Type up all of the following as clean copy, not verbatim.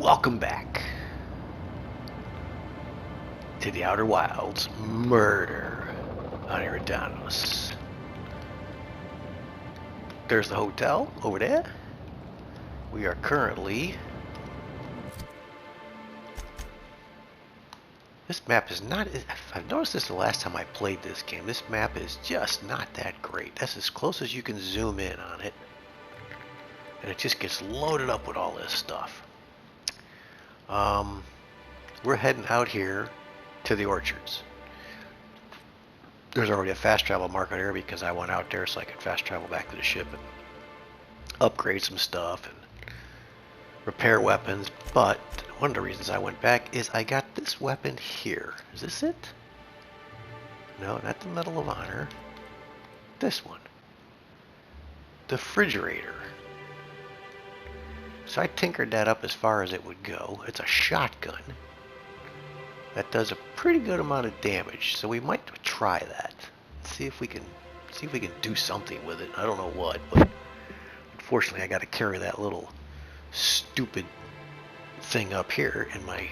Welcome back to the Outer Wilds murder on Eridanos. There's the hotel over there. We are currently... This map is not... I've noticed this the last time I played this game. This map is just not that great. That's as close as you can zoom in on it. And it just gets loaded up with all this stuff. We're heading out here to the orchards. There's already a fast travel marker there because I went out there so I could fast travel back to the ship and upgrade some stuff and repair weapons. But one of the reasons I went back is I got this weapon here. Is this it? No, not the Medal of Honor. This one. The refrigerator. So I tinkered that up as far as it would go. It's a shotgun that does a pretty good amount of damage. So we might try that. See if we can do something with it. I don't know what, but unfortunately I got to carry that little stupid thing up here in my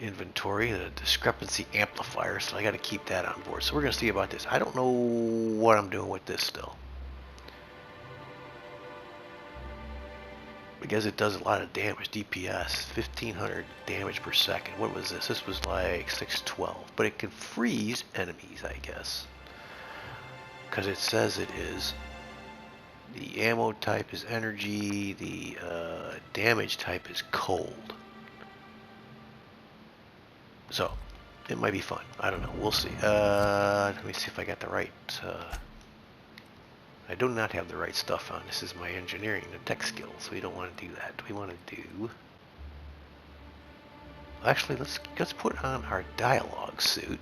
inventory, the discrepancy amplifier, so I got to keep that on board. So we're going to see about this. I don't know what I'm doing with this still. Because it does a lot of damage, DPS, 1500 damage per second. What was this? This was like 612. But it can freeze enemies, I guess. Because it says it is. The ammo type is energy. The damage type is cold. So, it might be fun. I don't know. We'll see. Let me see if I got the right... I do not have the right stuff on. This is my engineering and tech skills, so we don't want to do that. We want to do... Actually, let's put on our dialogue suit,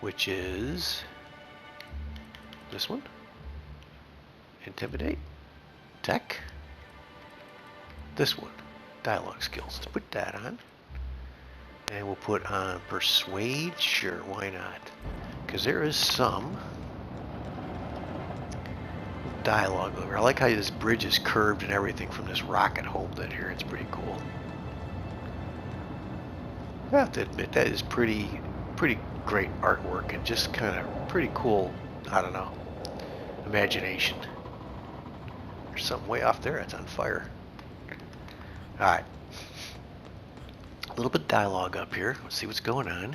which is this one. Intimidate, tech. This one, dialogue skills. Let's put that on, and we'll put on persuade. Sure, why not? Because there is some dialogue over. I like how this bridge is curved and everything from this rocket hold in here. It's pretty cool. I have to admit that is pretty great artwork and just kind of pretty cool. I don't know, imagination. There's something way off there that's on fire. All right, a little bit of dialogue up here. Let's see what's going on.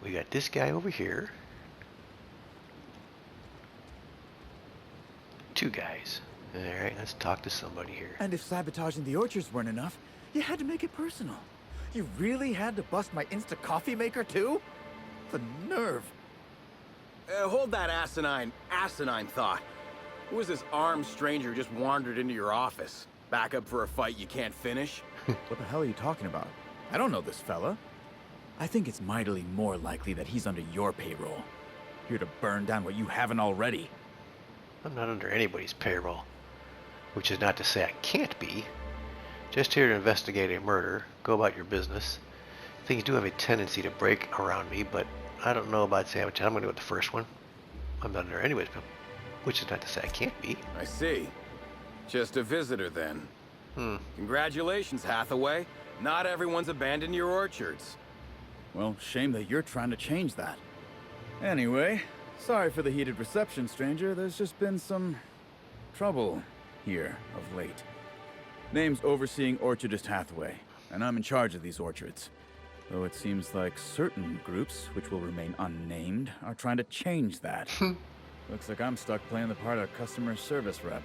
We got this guy over here. Two guys. Alright, let's talk to somebody here. And if sabotaging the orchards weren't enough, you had to make it personal. You really had to bust my Insta coffee maker too? The nerve. Hold that asinine thought. Who was this armed stranger who just wandered into your office? Back up for a fight you can't finish? What the hell are you talking about? I don't know this fella. I think it's mightily more likely that he's under your payroll. Here to burn down what you haven't already. I'm not under anybody's payroll, which is not to say I can't be. Just here to investigate a murder. Go about your business. Things do have a tendency to break around me, but I don't know about sabotage. I'm going to go with the first one. I'm not under anybody's payroll, which is not to say I can't be. I see. Just a visitor then. Congratulations, Hathaway. Not everyone's abandoned your orchards. Well, shame that you're trying to change that. Anyway, sorry for the heated reception, stranger. There's just been some trouble here of late. Name's Overseeing Orchardist Hathaway, and I'm in charge of these orchards. Though it seems like certain groups, which will remain unnamed, are trying to change that. Looks like I'm stuck playing the part of customer service rep.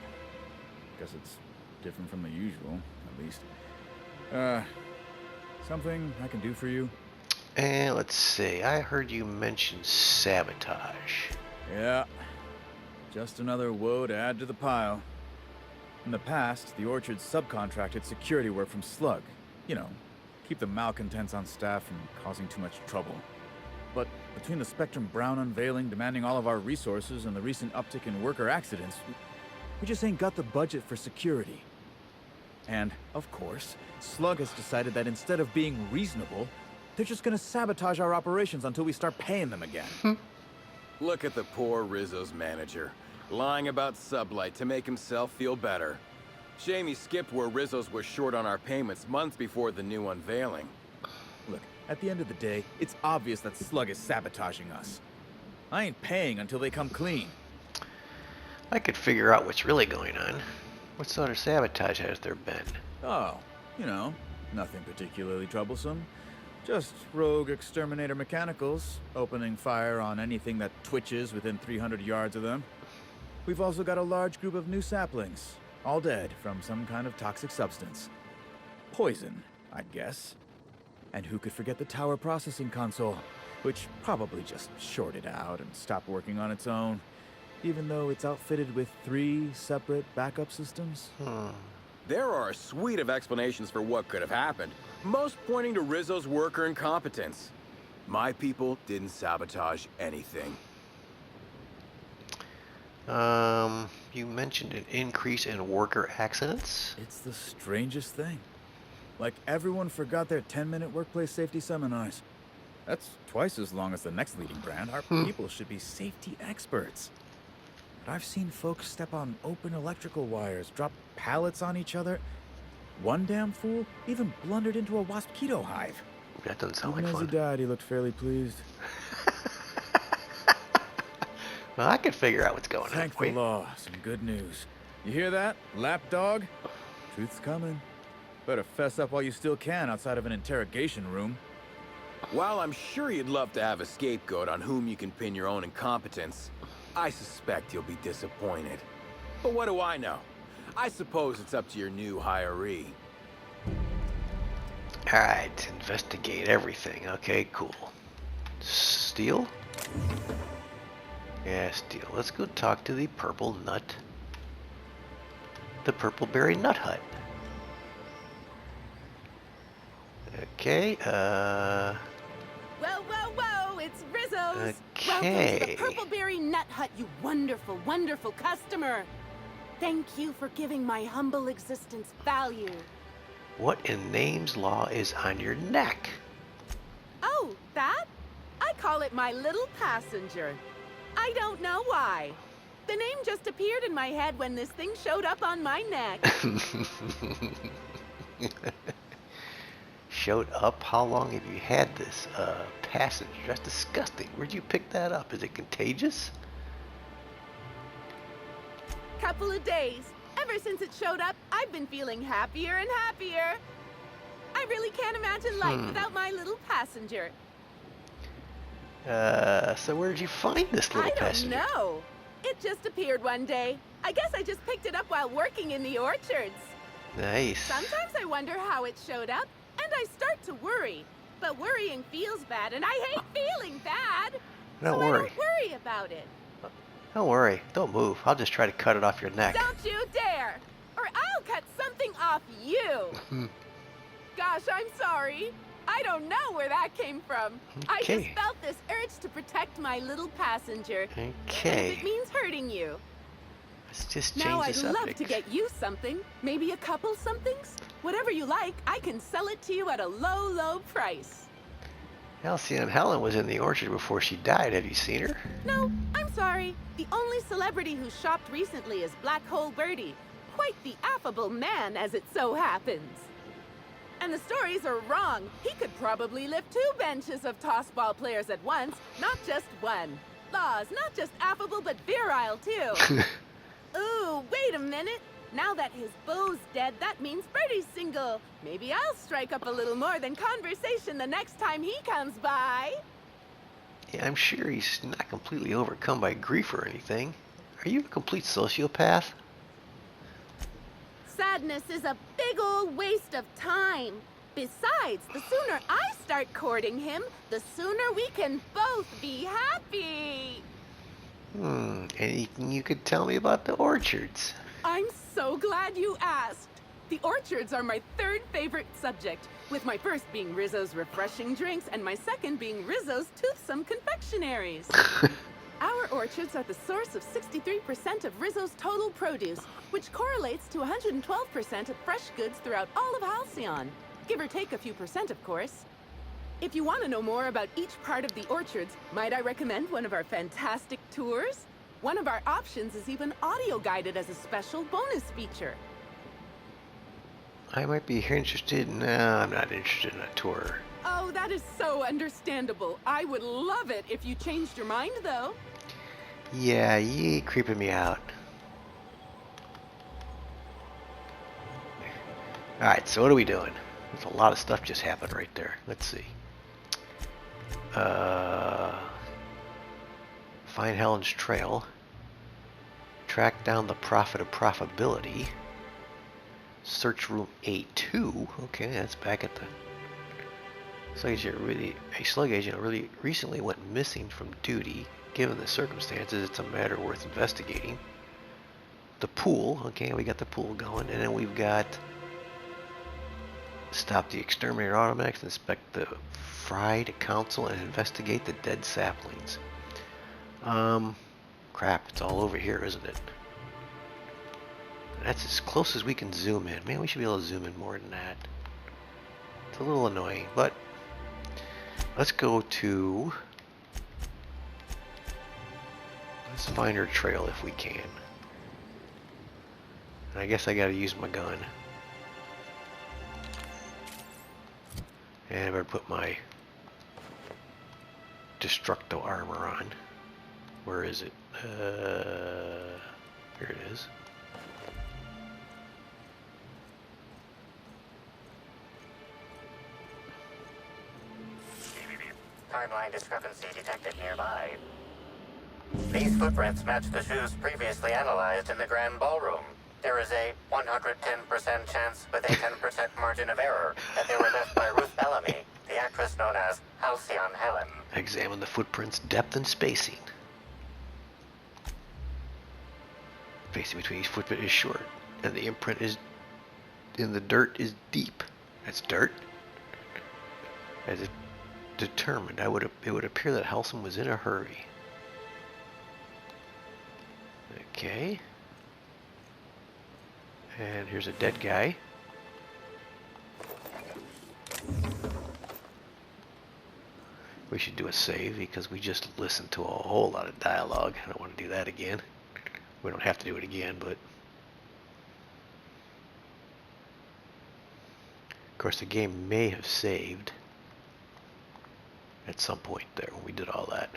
Guess it's different from the usual, at least. Something I can do for you? And let's see, I heard you mention sabotage. Yeah, just another woe to add to the pile. In the past, the orchard subcontracted security work from Slug. You know, keep the malcontents on staff from causing too much trouble. But between the Spectrum Brown unveiling demanding all of our resources and the recent uptick in worker accidents, we just ain't got the budget for security. And, of course, Slug has decided that instead of being reasonable, they're just gonna sabotage our operations until we start paying them again. Look at the poor Rizzo's manager. lying about Sublight to make himself feel better. Shame he skipped where Rizzo's was short on our payments months before the new unveiling. Look, at the end of the day, it's obvious that Slug is sabotaging us. I ain't paying until they come clean. I could figure out what's really going on. What sort of sabotage has there been? Oh, you know, nothing particularly troublesome. Just rogue exterminator mechanicals, opening fire on anything that twitches within 300 yards of them. We've also got a large group of new saplings, all dead from some kind of toxic substance. Poison, I'd guess. And who could forget the tower processing console, which probably just shorted out and stopped working on its own, even though it's outfitted with 3 separate backup systems? There are a suite of explanations for what could have happened, most pointing to Rizzo's worker incompetence. My people didn't sabotage anything. You mentioned an increase in worker accidents? It's the strangest thing. Like everyone forgot their 10-minute workplace safety seminars. That's twice as long as the next leading brand. Our people should be safety experts. But I've seen folks step on open electrical wires, drop pallets on each other. One damn fool even blundered into a mosquito hive. That doesn't sound Even like as fun. he died, he looked fairly pleased. Well, I could figure out what's going on. Thank the law. Some good news. You hear that, lapdog? Truth's coming. Better fess up while you still can outside of an interrogation room. While I'm sure you'd love to have a scapegoat on whom you can pin your own incompetence, I suspect you'll be disappointed. But what do I know? I suppose it's up to your new hiree. Alright, investigate everything. Okay, cool. Steel? Yeah, steel. Let's go talk to the purple nut. The Purpleberry Nut Hut. Okay, Whoa, whoa, whoa, it's Rizzo's! Okay. Welcome to the Purpleberry Nut Hut, you wonderful, wonderful customer! Thank you for giving my humble existence value. what in name's law is on your neck? Oh, that? I call it my little passenger. I don't know why. The name just appeared in my head when this thing showed up on my neck. Showed up? How long have you had this passenger? That's disgusting. Where'd you pick that up? Is it contagious? Couple of days. Ever since it showed up, I've been feeling happier and happier. I really can't imagine life without my little passenger. So where'd you find this little I don't passenger? know. It just appeared one day. I guess I just picked it up while working in the orchards. Nice. Sometimes I wonder how it showed up, and I start to worry. But worrying feels bad, and I hate feeling bad. Don't so worry. I don't worry about it. Don't worry. Don't move. I'll just try to cut it off your neck. Don't you dare! Or I'll cut something off you! Gosh, I'm sorry. I don't know where that came from. I just Okay. felt this urge to protect my little passenger. Even Okay. if it means hurting you. Let's just Now change I'd the subject. love to get you something. Maybe a couple somethings? Whatever you like, I can sell it to you at a low, low price. Halcyon Helen was in the orchard before she died. Have you seen her? No, I'm sorry. The only celebrity who shopped recently is Black Hole Birdie. Quite the affable man, as it so happens. And the stories are wrong. He could probably lift 2 benches of tossball players at once, not just one. Laws, not just affable, but virile, too. Ooh, wait a minute. Now that his beau's dead, that means Birdie's single. Maybe I'll strike up a little more than conversation the next time he comes by. Yeah, I'm sure he's not completely overcome by grief or anything. Are you a complete sociopath? Sadness is a big old waste of time. Besides, the sooner I start courting him, the sooner we can both be happy. Anything you could tell me about the orchards? I'm so glad you asked. The orchards are my 3rd favorite subject, with my first being Rizzo's refreshing drinks and my second being Rizzo's toothsome confectionaries. Our orchards are the source of 63% of Rizzo's total produce, which correlates to 112% of fresh goods throughout all of Halcyon. Give or take a few percent, of course. If you want to know more about each part of the orchards, might I recommend one of our fantastic tours? One of our options is even audio-guided as a special bonus feature. I might be interested. No, I'm not interested in a tour. Oh, that is so understandable. I would love it if you changed your mind, though. Yeah, you creeping me out. Alright, so what are we doing? There's a lot of stuff just happened right there. Let's see. Find Helen's trail. Track down the prophet of profitability. Search room A2. Okay, that's back at the... A slug agent really recently went missing from duty. Given the circumstances, it's a matter worth investigating. The pool. Okay, we got the pool going. And then we've got... Stop the exterminator automatics, inspect the fried council, and investigate the dead saplings. Crap, it's all over here, isn't it? That's as close as we can zoom in. Man, we should be able to zoom in more than that. It's a little annoying, but let's go to... Let's find her trail if we can. And I guess I gotta use my gun. And I better put my Destructo armor on. Where is it? Here it is. Timeline discrepancy detected nearby. These footprints match the shoes previously analyzed in the Grand Ballroom. There is a 110% chance with a 10% margin of error that they were left by Ruth Bellamy, the actress known as Halcyon Helen. Examine the footprints' depth and spacing. Spacing between each footprint is short, and the imprint is in the dirt is deep. That's dirt. As it determined, it would appear that Halcyon was in a hurry. Okay. And here's a dead guy. We should do a save because we just listened to a whole lot of dialogue. I don't want to do that again. We don't have to do it again, but... Of course, the game may have saved at some point there when we did all that.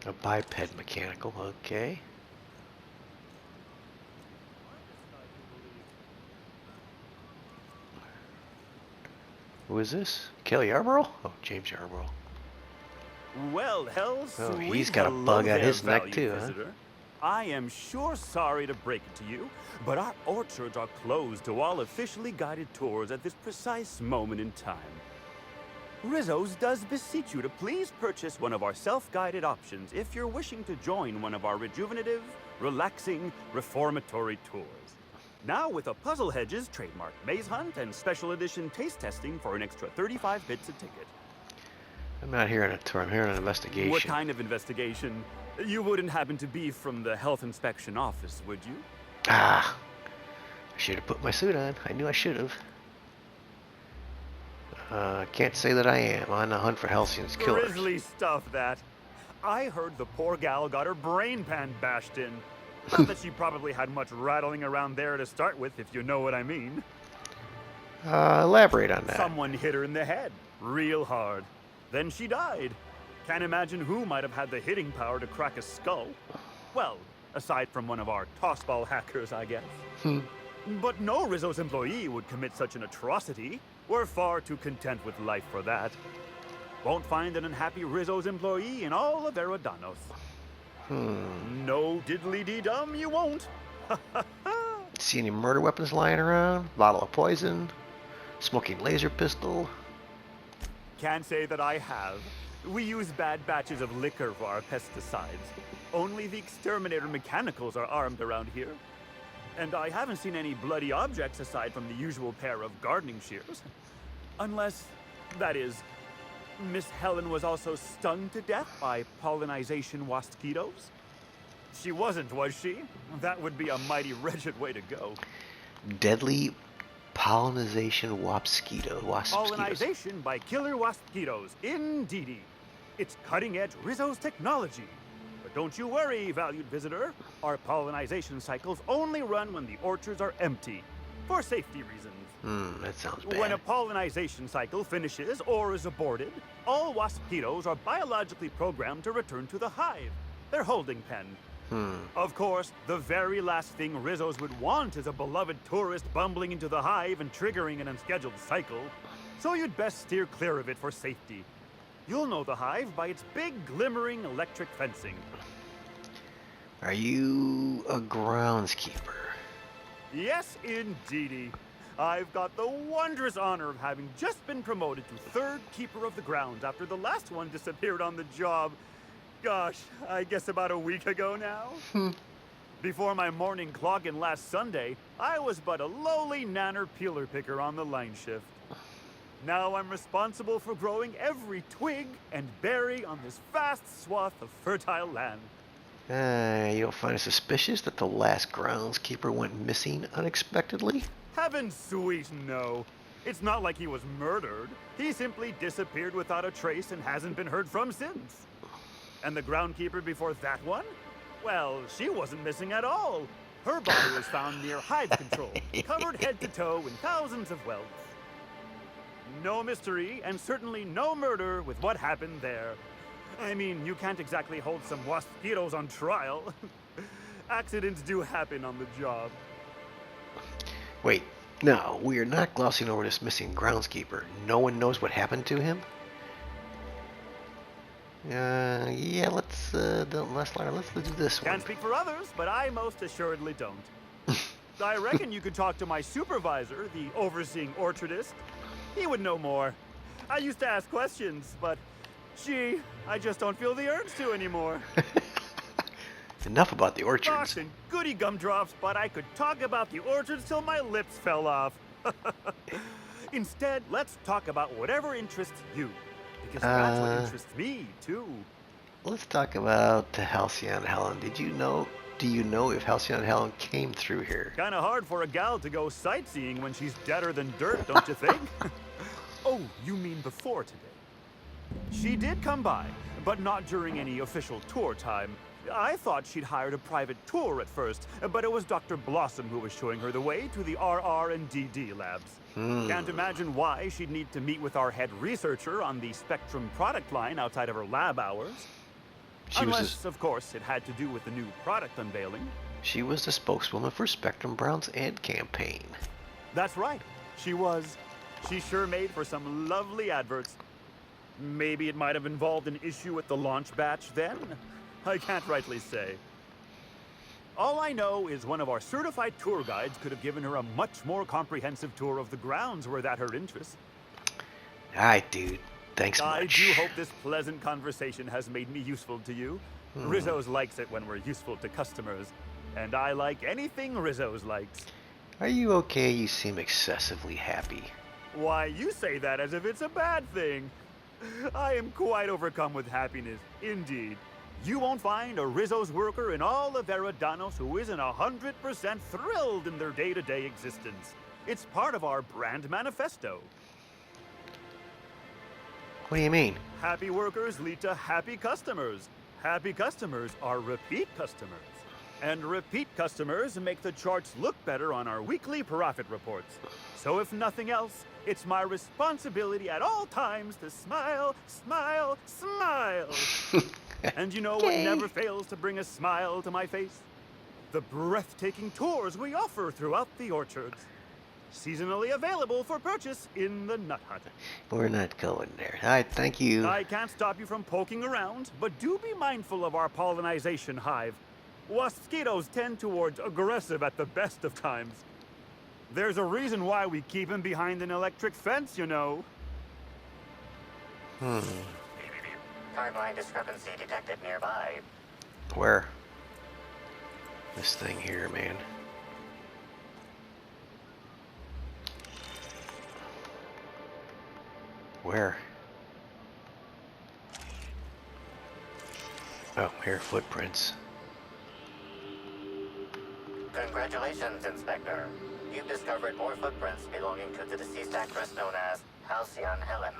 A biped mechanical, okay. Who is this? Kelly Yarborough? Oh, James Yarborough. Well, Oh, he's got a bug on his neck too, huh? I am sure sorry to break it to you, but our orchards are closed to all officially guided tours at this precise moment in time. Rizzo's does beseech you to please purchase one of our self-guided options if you're wishing to join one of our rejuvenative, relaxing, reformatory tours. Now with a Puzzle Hedges trademark maze hunt and special edition taste testing for an extra 35 bits a ticket. I'm not hearing a tour, I'm hearing an investigation. What kind of investigation? You wouldn't happen to be from the health inspection office, would you? Ah, I should have put my suit on. I knew I should have. Can't say that I am on the hunt for Halcyon's killers. Grisly stuff, that. I heard the poor gal got her brain pan bashed in. Not that she probably had much rattling around there to start with, if you know what I mean. Elaborate on that. Someone hit her in the head, real hard. Then she died. Can't imagine who might have had the hitting power to crack a skull. Well, aside from one of our tossball hackers, I guess. But no Rizzo's employee would commit such an atrocity. We're far too content with life for that. Won't find an unhappy Rizzo's employee in all of Eridanos. No diddly-dee-dum, you won't. See any murder weapons lying around? Bottle of poison? Smoking laser pistol? Can't say that I have. We use bad batches of liquor for our pesticides. Only the exterminator mechanicals are armed around here. And I haven't seen any bloody objects aside from the usual pair of gardening shears. Unless, that is, Miss Helen was also stung to death by pollinization mosquitoes. She wasn't, was she? That would be a mighty wretched way to go. Deadly Pollinization waspsquito. Pollinization by killer waspquitos, indeedy. It's cutting-edge Rizzo's technology. But don't you worry, valued visitor. Our pollinization cycles only run when the orchards are empty, for safety reasons. That sounds bad. When a pollinization cycle finishes or is aborted, all waspitos are biologically programmed to return to the hive, their holding pen. Of course, the very last thing Rizzos would want is a beloved tourist bumbling into the hive and triggering an unscheduled cycle. So you'd best steer clear of it for safety. You'll know the hive by its big, glimmering electric fencing. Are you a groundskeeper? Yes, indeedy. I've got the wondrous honor of having just been promoted to third keeper of the grounds after the last one disappeared on the job. Gosh, I guess about a week ago now. Before my morning clock-in last Sunday, I was but a lowly nanner peeler picker on the line shift. Now I'm responsible for growing every twig and berry on this vast swath of fertile land. You don't find it suspicious that the last groundskeeper went missing unexpectedly? Heaven sweet, no. It's not like he was murdered. He simply disappeared without a trace and hasn't been heard from since. And the groundkeeper before that one? Well, she wasn't missing at all. Her body was found near hive control, covered head to toe in thousands of welts. No mystery, and certainly no murder with what happened there. I mean, you can't exactly hold some waspitos on trial. Accidents do happen on the job. Wait, no, we are not glossing over this missing groundskeeper. No one knows what happened to him? Yeah, let's do this one. Can't speak for others, but I most assuredly don't. I reckon you could talk to my supervisor, the overseeing orchardist. He would know more. I used to ask questions, but gee, I just don't feel the urge to anymore. Enough about the orchards. Gosh and goody gumdrops, but I could talk about the orchards till my lips fell off. Instead, let's talk about whatever interests you. Because that's what interests me, too. Let's talk about Halcyon Helen. Do you know if Halcyon Helen came through here? Kinda hard for a gal to go sightseeing when she's deader than dirt, don't you think? Oh, you mean before today? She did come by, but not during any official tour time. I thought she'd hired a private tour at first, but it was Dr. Blossom who was showing her the way to the RR and DD labs. Can't imagine why she'd need to meet with our head researcher on the Spectrum product line outside of her lab hours. Unless, of course, it had to do with the new product unveiling. She was the spokeswoman for Spectrum Brown's ad campaign. That's right. She was. She sure made for some lovely adverts. Maybe it might have involved an issue with the launch batch then? I can't rightly say. All I know is one of our certified tour guides could have given her a much more comprehensive tour of the grounds were that her interest. Alright, dude. Thanks much. I do hope this pleasant conversation has made me useful to you. Rizzo's likes it when we're useful to customers. And I like anything Rizzo's likes. Are you okay? You seem excessively happy. Why, you say that as if it's a bad thing. I am quite overcome with happiness, indeed. You won't find a Rizzo's worker in all of Eridanos who isn't 100% thrilled in their day-to-day existence. It's part of our brand manifesto. What do you mean? Happy workers lead to happy customers. Happy customers are repeat customers. And repeat customers make the charts look better on our weekly profit reports. So if nothing else, it's my responsibility at all times to smile, smile, smile. And you know what never fails to bring a smile to my face? The breathtaking tours we offer throughout the orchards. Seasonally available for purchase in the Nut Hut. We're not going there. Alright, thank you. I can't stop you from poking around, but do be mindful of our pollinization hive. Waspitos tend towards aggressive at the best of times. There's a reason why we keep him behind an electric fence, you know. Timeline discrepancy detected nearby. Where? This thing here, man. Where? Oh, here, footprints. Congratulations, Inspector. you've discovered more footprints belonging to the deceased actress known as Halcyon Helen.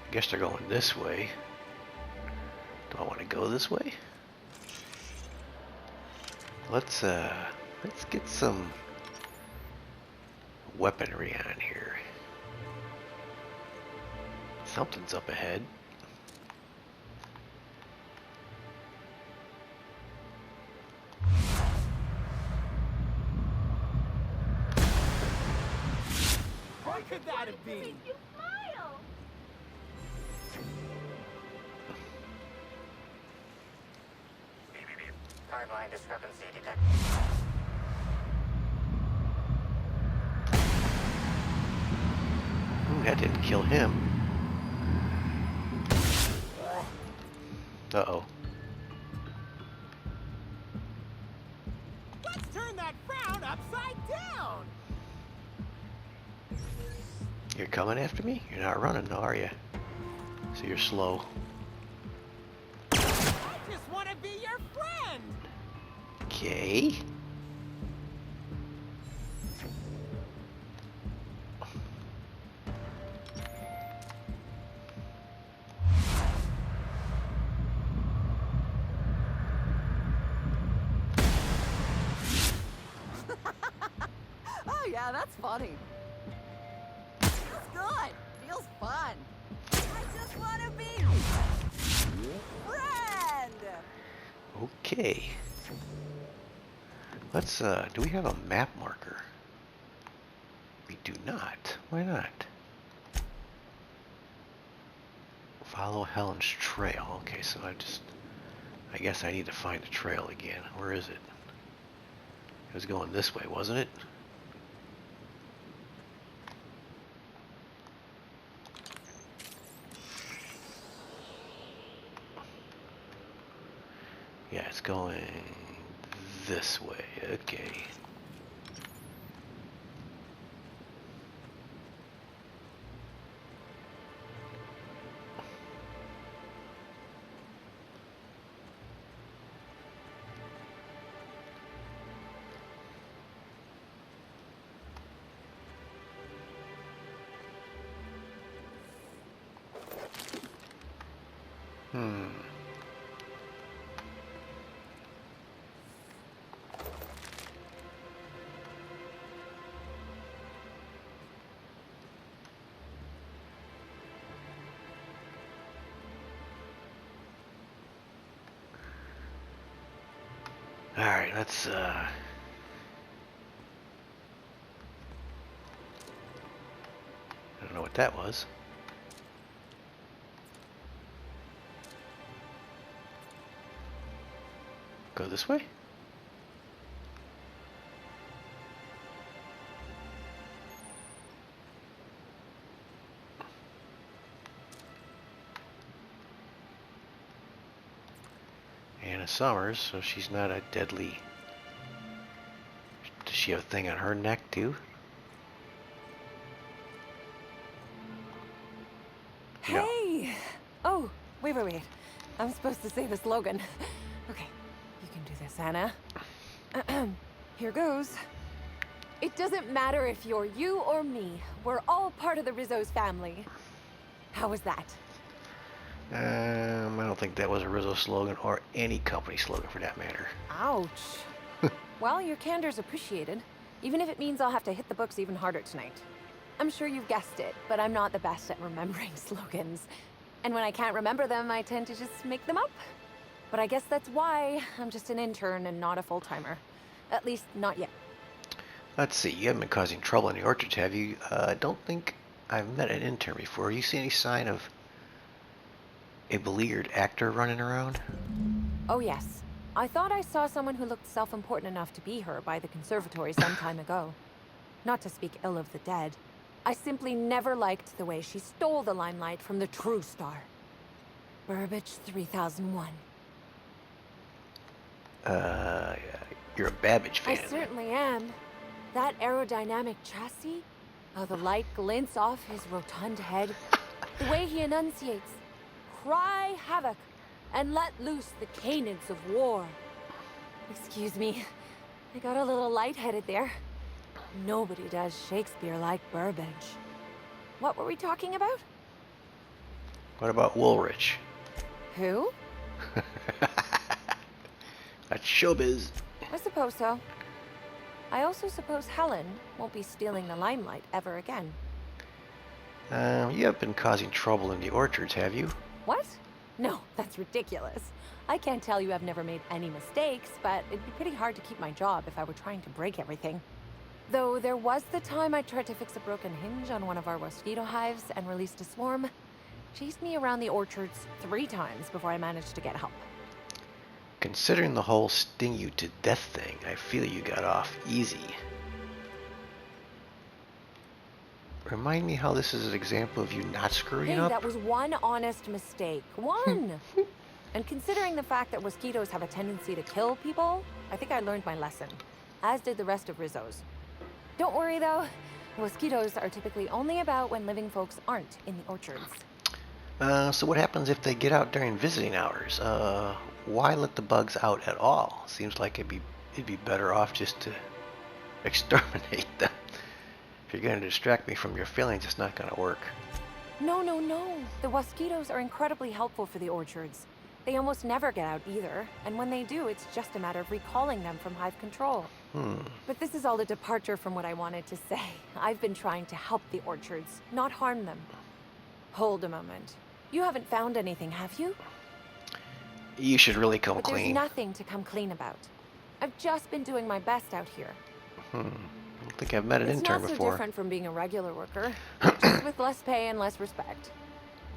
I guess they're going this way. Do I want to go this way? Let's get some weaponry on here. Something's up ahead. What could that have been? Timeline discrepancy detected. Ooh, that didn't kill him. Uh-oh. Let's turn that frown upside down! You're coming after me? You're not running, though, are you? So you're slow. I just want to be your friend! Okay. Oh yeah, that's funny. Feels good. Feels fun. I just want to be friend. Okay. Let's, do we have a map marker? We do not. Why not? Follow Helen's trail. Okay, so I guess I need to find the trail again. Where is it? It was going this way, wasn't it? Yeah, it's going this way. Okay. Alright, let's, I don't know what that was. Go this way? Anna Summers, so she's not a deadly... Does she have a thing on her neck too? No. Hey! Oh, wait. I'm supposed to say the slogan. Okay, you can do this, Anna. Here goes. It doesn't matter if you're you or me. We're all part of the Rizzo's family. How was that? I don't think that was a Rizzo slogan or any company slogan for that matter. Ouch. Well, your candor's appreciated, even if it means I'll have to hit the books even harder tonight. I'm sure you've guessed it, but I'm not the best at remembering slogans. And when I can't remember them, I tend to just make them up. But I guess that's why I'm just an intern and not a full-timer. At least, not yet. Let's see, you haven't been causing trouble in the orchards, have you? I don't think I've met an intern before. You see any sign of a beleaguered actor running around? Oh yes. I thought I saw someone who looked self-important enough to be her by the conservatory some time ago. Not to speak ill of the dead. I simply never liked the way she stole the limelight from the true star. Burbage 3001. You're a Babbage fan. I certainly am. That aerodynamic chassis, how the light glints off his rotund head, the way he enunciates, cry havoc, and let loose the canids of war. Excuse me, I got a little lightheaded there. Nobody does Shakespeare like Burbage. What were we talking about? What about Woolrich? Who? That's showbiz. I suppose so. I also suppose Helen won't be stealing the limelight ever again. You have been causing trouble in the orchards, have you? What? No, that's ridiculous. I can't tell you I've never made any mistakes, but it'd be pretty hard to keep my job if I were trying to break everything. Though there was the time I tried to fix a broken hinge on one of our mosquito hives and released a swarm. Chased me around the orchards 3 times before I managed to get help. Considering the whole sting you to death thing, I feel you got off easy. Remind me how this is an example of you not screwing Hey, up? that was one honest mistake. One! And considering the fact that mosquitoes have a tendency to kill people, I think I learned my lesson. As did the rest of Rizzo's. Don't worry though, mosquitoes are typically only about when living folks aren't in the orchards. So what happens if they get out during visiting hours? Why let the bugs out at all? Seems like it'd be better off just to exterminate them. If you're going to distract me from your feelings, it's not going to work. No, no, no. The mosquitoes are incredibly helpful for the orchards. They almost never get out either, and when they do, it's just a matter of recalling them from hive control. But this is all a departure from what I wanted to say. I've been trying to help the orchards, not harm them. Hold a moment. You haven't found anything, have you? You should really come But clean. there's nothing to come clean about. I've just been doing my best out here. I don't think I've met an It's intern not so before. different from being a regular worker, just with less pay and less respect.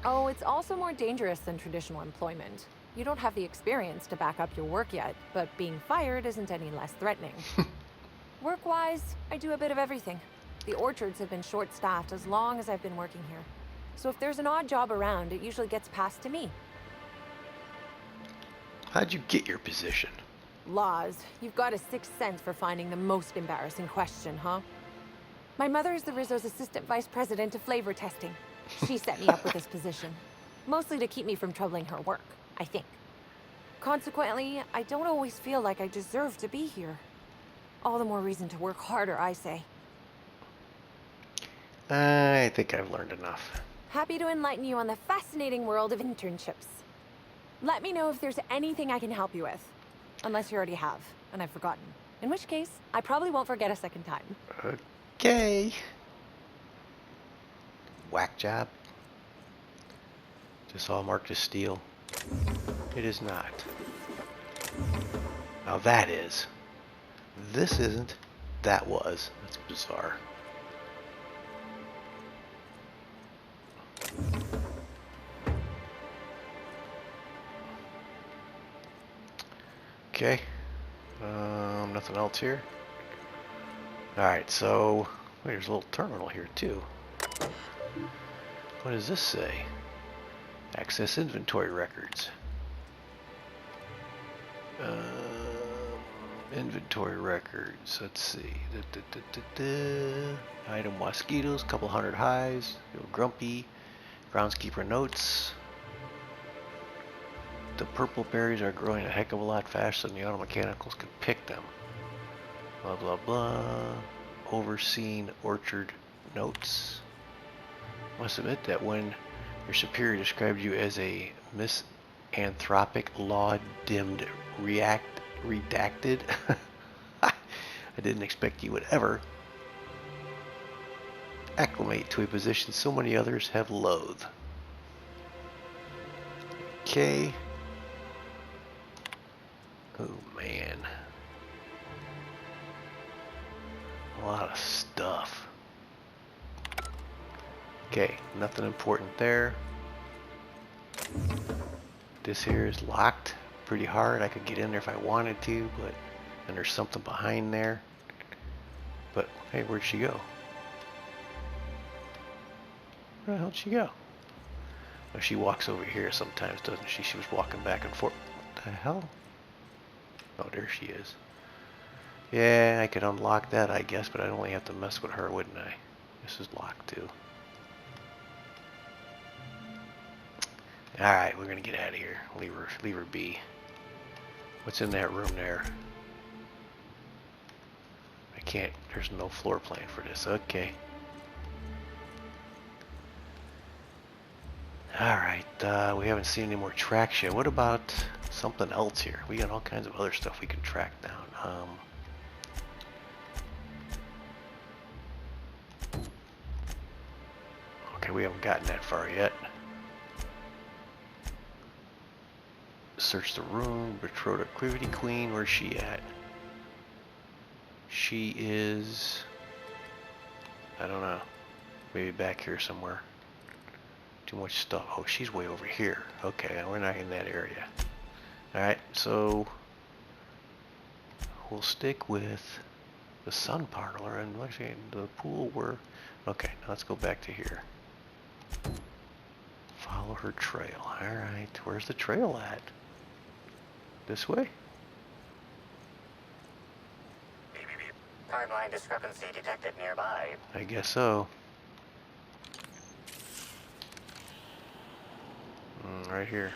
Oh, it's also more dangerous than traditional employment. You don't have the experience to back up your work yet, but being fired isn't any less threatening. Work-wise, I do a bit of everything. The orchards have been short-staffed as long as I've been working here. So if there's an odd job around, it usually gets passed to me. How'd you get your position? Laws, you've got a sixth sense for finding the most embarrassing question, huh? My mother is the Rizzo's assistant vice president of flavor testing. She set me up with this position. Mostly to keep me from troubling her work, I think. Consequently, I don't always feel like I deserve to be here. All the more reason to work harder, I say. I think I've learned enough. Happy to enlighten you on the fascinating world of internships. Let me know if there's anything I can help you with. Unless you already have, and I've forgotten. In which case, I probably won't forget a second time. Okay. Whack job. Just all marked as steel. It is not. Now that is. This isn't. That was. That's bizarre. Okay. Nothing else here. Alright, so wait, there's a little terminal here too. What does this say? Access inventory records. Inventory records. Let's see. Item mosquitoes, couple hundred hives. Grumpy. Groundskeeper notes. The purpleberries are growing a heck of a lot faster than the auto mechanicals can pick them. Blah blah blah. Overseen orchard notes. Must admit that when your superior described you as a misanthropic, law-dimmed redacted, I didn't expect you would ever acclimate to a position so many others have loathed. Okay. Oh man. A lot of stuff. Okay, nothing important there. This here is locked pretty hard. I could get in there if I wanted to, but then there's something behind there. But hey, where'd she go? Where the hell'd she go? Oh, she walks over here sometimes, doesn't she? She was walking back and forth. What the hell? Oh, there she is. Yeah, I could unlock that, I guess, but I'd only have to mess with her, wouldn't I? This is locked, too. Alright, we're gonna get out of here. Leave her be. What's in that room there? I can't, there's no floor plan for this. Okay. Alright, we haven't seen any more tracks yet. What about something else here? We got all kinds of other stuff we can track down. Okay, we haven't gotten that far yet. Search the room. Productivity Queen. Where's she at? She is... I don't know. Maybe back here somewhere. Too much stuff. Oh, she's way over here. Okay, we're not in that area. Alright, so... we'll stick with the sun parlor and actually the pool where... Okay, now let's go back to here. Follow her trail. Alright, where's the trail at? This way? Timeline discrepancy detected nearby. I guess so. Right here.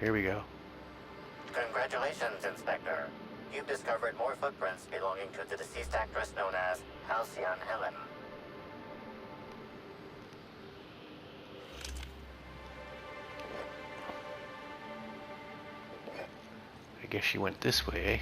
Here we go. Congratulations, Inspector. You've discovered more footprints belonging to the deceased actress known as Halcyon Helen. I guess she went this way, eh?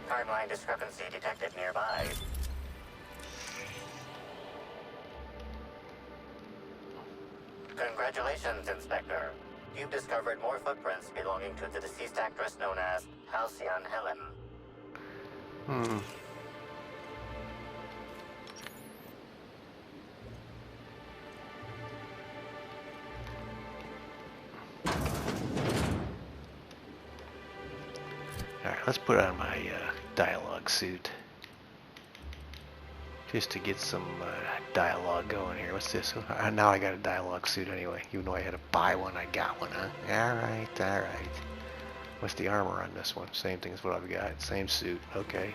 Timeline discrepancy detected nearby. Congratulations, Inspector. You've discovered more footprints belonging to the deceased actress known as Halcyon Helen. Alright, let's put on my dialogue suit. Just to get some dialogue going here. What's this? Now I got a dialogue suit anyway. Even though I had to buy one, I got one, huh? Alright, alright. What's the armor on this one? Same thing as what I've got. Same suit. Okay.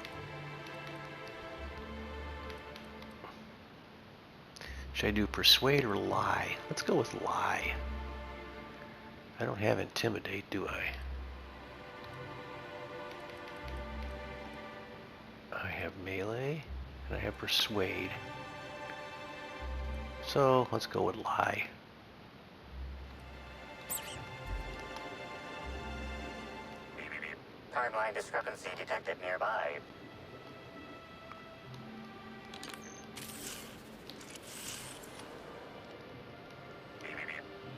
Should I do persuade or lie? Let's go with lie. I don't have intimidate, do I? I have melee. And I have persuade. So let's go with lie. Timeline discrepancy detected nearby.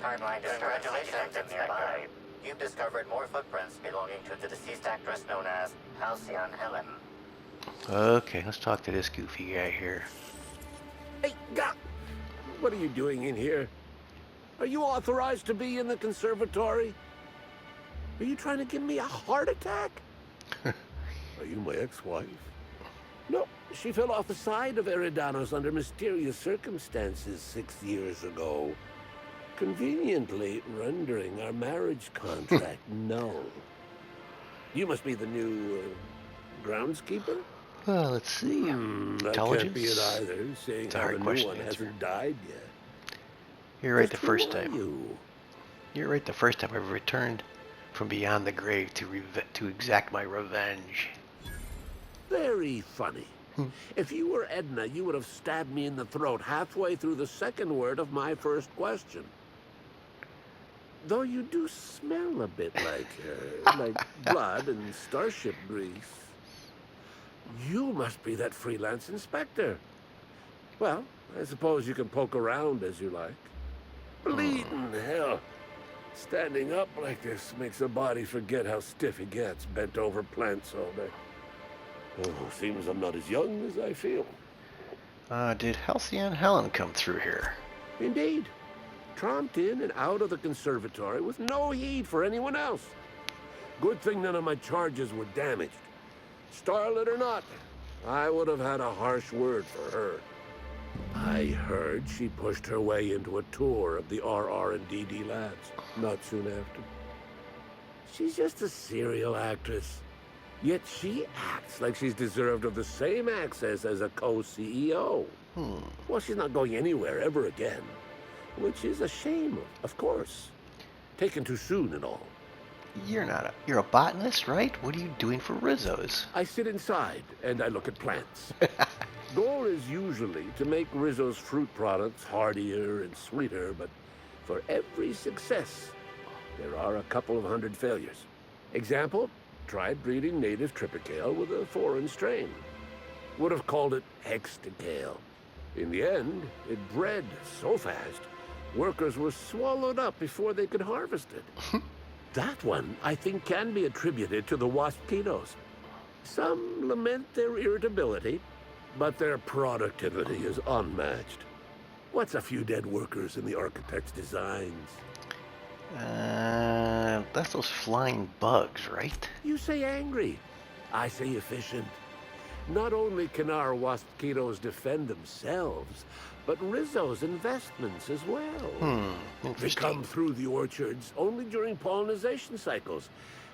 Timeline discrepancy detected nearby. You've discovered more footprints belonging to the deceased actress known as Halcyon Helen. Okay, let's talk to this goofy guy here. Hey, what are you doing in here? Are you authorized to be in the conservatory? Are you trying to give me a heart attack? Are you my ex-wife? No, she fell off the side of Eridanos under mysterious circumstances 6 years ago, conveniently rendering our marriage contract null. You must be the new groundskeeper? Well, let's see. That can't be it either, seeing how the new one hasn't died yet. You're right the Just first who are time. you? You're right the first time I ever returned from beyond the grave to exact my revenge. Very funny. If you were Edna, you would have stabbed me in the throat halfway through the second word of my first question. Though you do smell a bit like blood and starship grease. You must be that freelance inspector. Well, I suppose you can poke around as you like. Bleeding hell. Standing up like this makes a body forget how stiff he gets bent over plants all day. Oh, seems I'm not as young as I feel. Did Halcyon Helen come through here? Indeed. Tromped in and out of the conservatory with no heed for anyone else. Good thing none of my charges were damaged. Starlet or not, I would have had a harsh word for her. I heard she pushed her way into a tour of the RR&DD labs not soon after. She's just a serial actress. Yet she acts like she's deserved of the same access as a co-CEO. Well, she's not going anywhere ever again. Which is a shame, of course. Taken too soon and all. You're a botanist, right? What are you doing for Rizzo's? I sit inside and I look at plants. Goal is usually to make Rizzo's fruit products hardier and sweeter, but for every success, there are a couple of hundred failures. Example, tried breeding native triticale with a foreign strain. Would have called it hexticale. In the end, it bred so fast, workers were swallowed up before they could harvest it. That one, I think, can be attributed to the waspitos. Some lament their irritability, but their productivity is unmatched. What's a few dead workers in the architect's designs? That's those flying bugs, right? You say angry. I say efficient. Not only can our waspitos defend themselves, but Rizzo's investments as well. They Interesting. come through the orchards only during pollination cycles,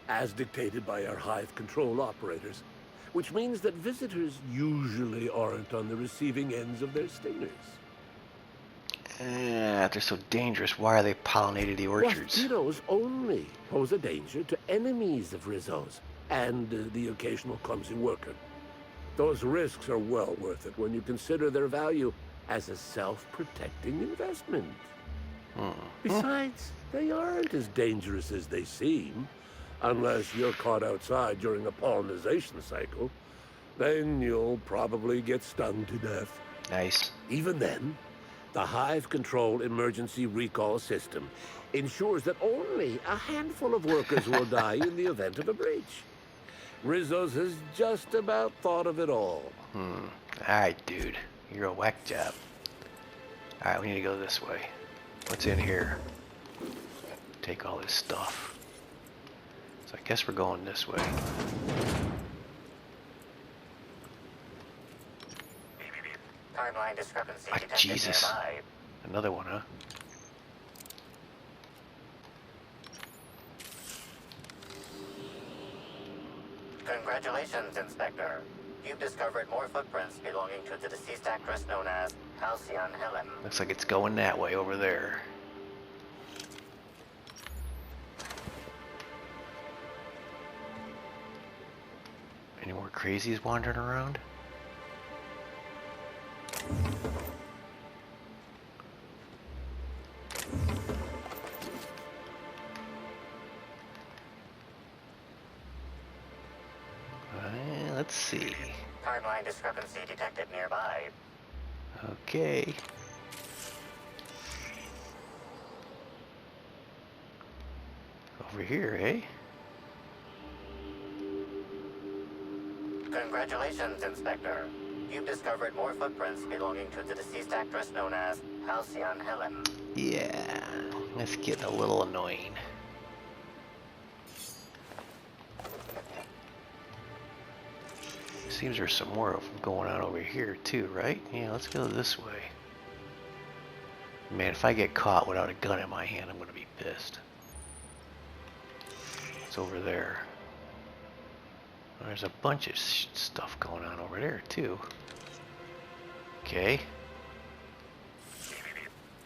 as dictated by our hive control operators, which means that visitors usually aren't on the receiving ends of their stingers. If they're so dangerous, why are they pollinating the orchards? Waspitos only pose a danger to enemies of Rizzo's and the occasional clumsy worker. Those risks are well worth it when you consider their value as a self-protecting investment. Besides, they aren't as dangerous as they seem, unless you're caught outside during a pollination cycle. Then you'll probably get stung to death. Nice. Even then, the Hive Control Emergency Recall System ensures that only a handful of workers will die in the event of a breach. Rizzo's has just about thought of it all. Alright, dude. You're a whack job. Alright, we need to go this way. What's in here? Take all this stuff. So I guess we're going this way. Timeline discrepancy Ah, detected Jesus. nearby. Another one, huh? Congratulations, Inspector. You've discovered more footprints belonging to the deceased actress known as Halcyon Helen. Looks like it's going that way over there. Any more crazies wandering around? Let's see. Timeline discrepancy detected nearby. Okay. Over here, eh? Congratulations, Inspector. You've discovered more footprints belonging to the deceased actress known as Halcyon Helen. Yeah, that's getting a little annoying. Seems there's some more of them going on over here too, right? Yeah, let's go this way. Man, if I get caught without a gun in my hand, I'm gonna be pissed. It's over there. There's a bunch of stuff going on over there too. Okay.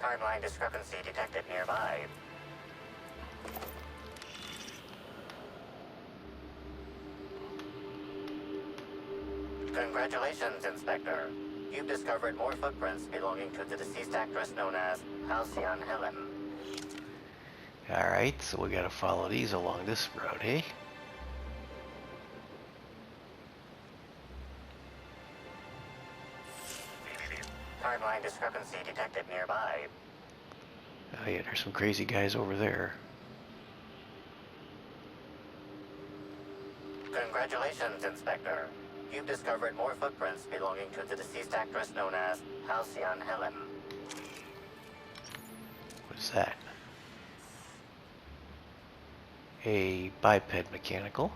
Timeline discrepancy detected nearby. Congratulations, Inspector. You've discovered more footprints belonging to the deceased actress known as Halcyon Helen. Alright, so we gotta follow these along this road, eh? Timeline discrepancy detected nearby. Oh yeah, there's some crazy guys over there. Congratulations, Inspector. You've discovered more footprints belonging to the deceased actress known as Halcyon Helen. What's that? A biped mechanical.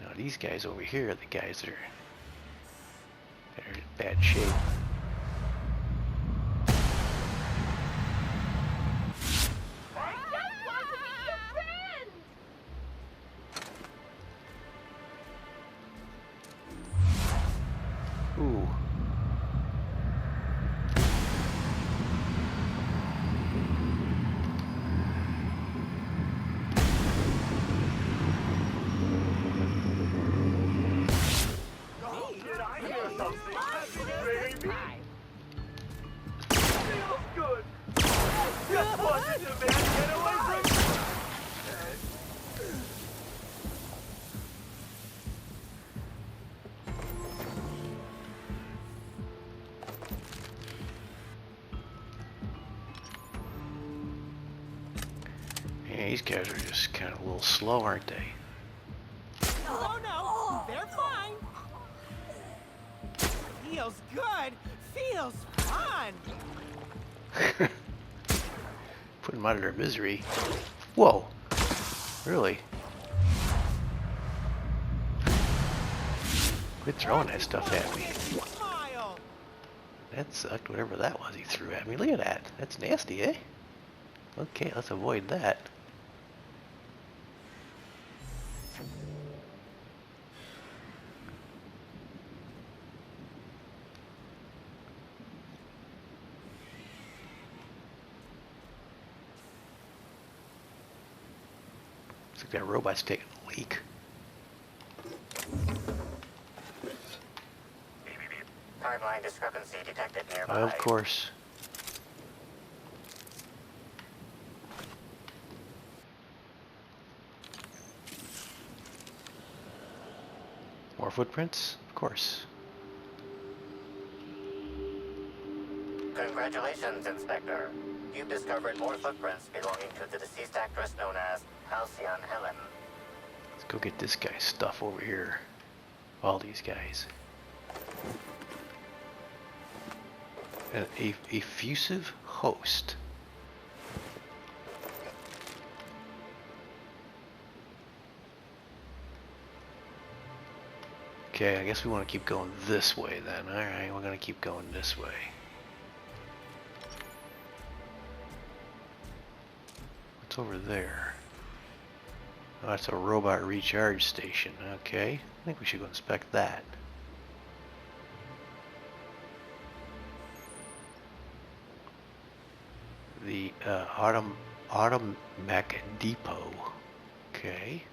Now these guys over here are the guys that are They're in bad shape. Ooh. Did I hear something? Baby? Feels good. Just wanted to man get away from me. Yeah, these guys are just kind of a little slow, aren't they? Oh no, they're fine. Feels good. Feels fun. Put them out of their misery. Whoa. Really? Quit throwing that stuff at me. Smile. That sucked, whatever that was he threw at me. Look at that. That's nasty, eh? Okay, let's avoid that. Looks like that robot's taking a leak. Timeline discrepancy detected nearby. Of course. More footprints? Of course. Congratulations, Inspector. You've discovered more footprints belonging to the deceased actress known as Halcyon Helen. Let's go get this guy's stuff over here. All these guys. An effusive host. Okay, I guess we want to keep going this way then. Alright, we're going to keep going this way. What's over there? Oh, that's a robot recharge station. Okay, I think we should go inspect that. The Automech Depot. Okay.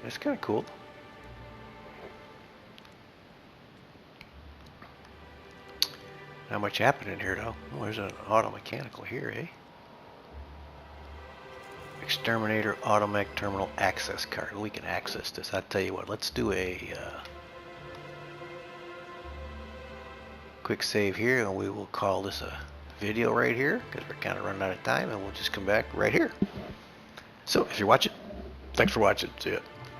That's kind of cool. Not much happening here though. Oh, there's an auto mechanical here, eh? Exterminator Automech Terminal Access Card. We can access this. I'll tell you what, let's do a quick save here and we will call this a video right here because we're kind of running out of time and we'll just come back right here. So if you're watching, thanks for watching. See ya.